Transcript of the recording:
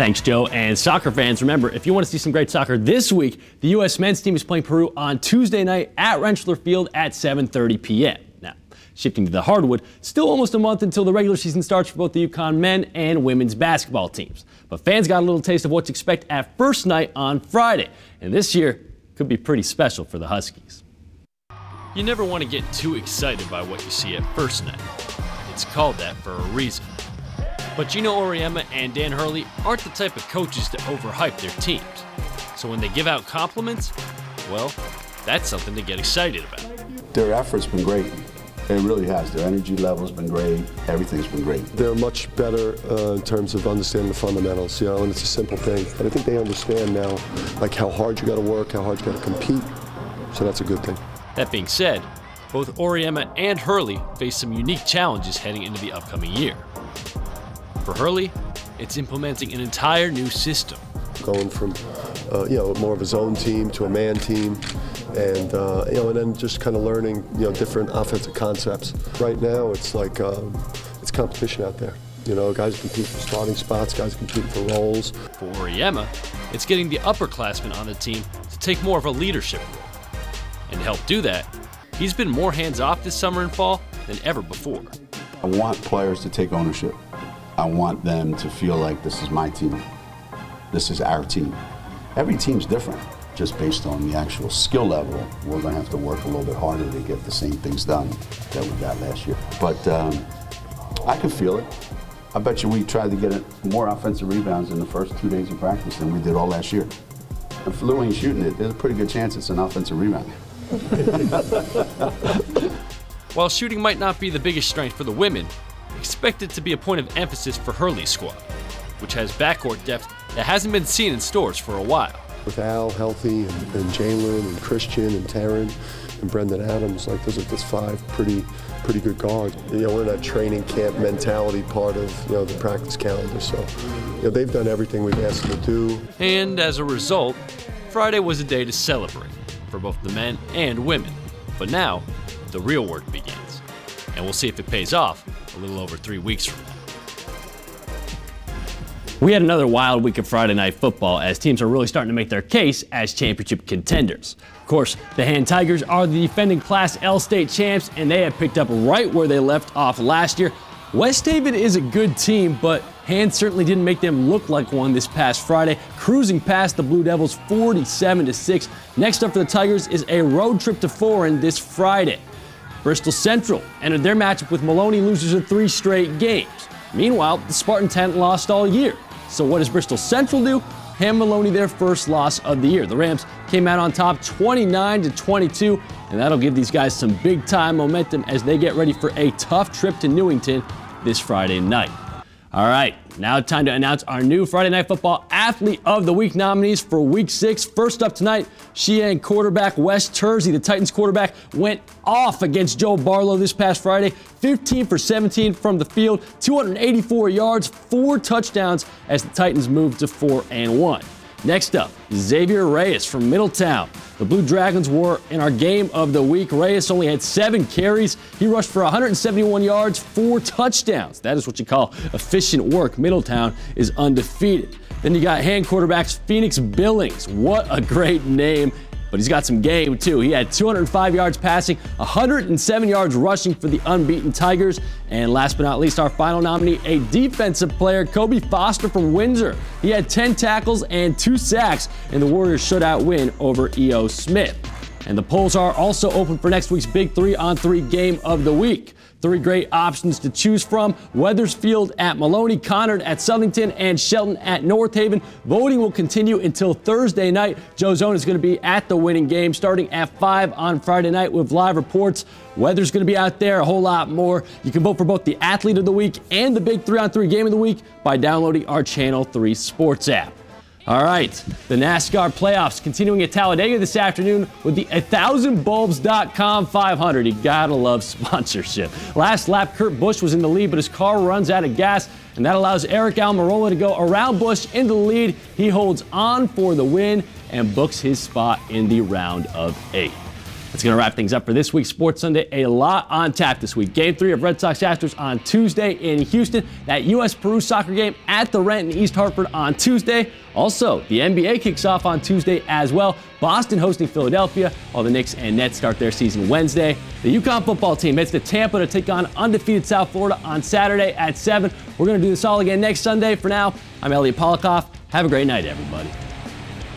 Thanks, Joe. And soccer fans, remember, if you want to see some great soccer this week, the U.S. men's team is playing Peru on Tuesday night at Rentschler Field at 7:30 p.m. Now, shifting to the hardwood, still almost a month until the regular season starts for both the UConn men and women's basketball teams. But fans got a little taste of what to expect at first night on Friday. And this year could be pretty special for the Huskies. You never want to get too excited by what you see at first night. It's called that for a reason. But Gino Auriemma and Dan Hurley aren't the type of coaches to overhype their teams. So when they give out compliments, well, that's something to get excited about. Their effort's been great. It really has. Their energy level's been great. Everything's been great. They're much better in terms of understanding the fundamentals, and it's a simple thing. But I think they understand now, like how hard you got to work, how hard you got to compete. So that's a good thing. That being said, both Auriemma and Hurley face some unique challenges heading into the upcoming year. For Hurley, it's implementing an entire new system. Going from, more of a zone team to a man team, and and then just kind of learning, different offensive concepts. Right now, it's like it's competition out there. Guys compete for starting spots, guys compete for roles. For Auriemma, it's getting the upperclassmen on the team to take more of a leadership role. And to help do that, he's been more hands-off this summer and fall than ever before. I want players to take ownership. I want them to feel like this is my team. This is our team. Every team's different, just based on the actual skill level. We're going to have to work a little bit harder to get the same things done that we got last year. But I can feel it. I bet you we tried to get more offensive rebounds in the first 2 days of practice than we did all last year. If Lou ain't shooting it, there's a pretty good chance it's an offensive rebound. While shooting might not be the biggest strength for the women, expect it to be a point of emphasis for Hurley's squad, which has backcourt depth that hasn't been seen in stores for a while. With Al healthy and Jalen and Christian and Taryn and Brendan Adams, those are just 5 pretty good guards. We're in that training camp mentality part of the practice calendar, so they've done everything we've asked them to do. And as a result, Friday was a day to celebrate for both the men and women. But now, the real work begins, and we'll see if it pays off a little over 3 weeks from now. We had another wild week of Friday night football as teams are really starting to make their case as championship contenders. Of course, the Han Tigers are the defending Class L state champs, and they have picked up right where they left off last year. West Haven is a good team, but Han certainly didn't make them look like one this past Friday, cruising past the Blue Devils 47-6. Next up for the Tigers is a road trip to Foreign this Friday. Bristol Central entered their matchup with Maloney losers of 3 straight games. Meanwhile, the Spartans hadn't lost all year. So what does Bristol Central do? Hand Maloney their first loss of the year. The Rams came out on top 29-22, and that'll give these guys some big-time momentum as they get ready for a tough trip to Newington this Friday night. All right, now time to announce our new Friday Night Football Athlete of the Week nominees for Week 6. First up tonight, Sheehan quarterback Wes Tersey, the Titans quarterback, went off against Joe Barlow this past Friday. 15 for 17 from the field, 284 yards, 4 touchdowns as the Titans moved to 4-1. Next up, Xavier Reyes from Middletown. The Blue Dragons were in our game of the week. Reyes only had 7 carries. He rushed for 171 yards, 4 touchdowns. That is what you call efficient work. Middletown is undefeated. Then you got Han quarterbacks Phoenix Billings. What a great name. But he's got some game, too. He had 205 yards passing, 107 yards rushing for the unbeaten Tigers. And last but not least, our final nominee, a defensive player, Kobe Foster from Windsor. He had 10 tackles and 2 sacks in the Warriors' shutout win over E.O. Smith. And the polls are also open for next week's Big 3-on-3 game of the week. 3 great options to choose from: Wethersfield at Maloney, Conard at Southington, and Shelton at North Haven. Voting will continue until Thursday night. Joe Zone is going to be at the winning game starting at 5 on Friday night with live reports. Weather's going to be out there, a whole lot more. You can vote for both the Athlete of the Week and the Big 3-on-3 game of the week by downloading our Channel 3 Sports app. All right, the NASCAR playoffs continuing at Talladega this afternoon with the 1000bulbs.com 500. You gotta love sponsorship. Last lap, Kurt Busch was in the lead, but his car runs out of gas, and that allows Eric Almirola to go around Busch into the lead. He holds on for the win and books his spot in the round of 8. Let's It's going to wrap things up for this week's Sports Sunday. A lot on tap this week. Game 3 of Red Sox Astros on Tuesday in Houston. That U.S.-Peru soccer game at the Rent in East Hartford on Tuesday. Also, the NBA kicks off on Tuesday as well. Boston hosting Philadelphia, while the Knicks and Nets start their season Wednesday. The UConn football team heads to Tampa to take on undefeated South Florida on Saturday at 7. We're going to do this all again next Sunday. For now, I'm Elliot Polikoff. Have a great night, everybody.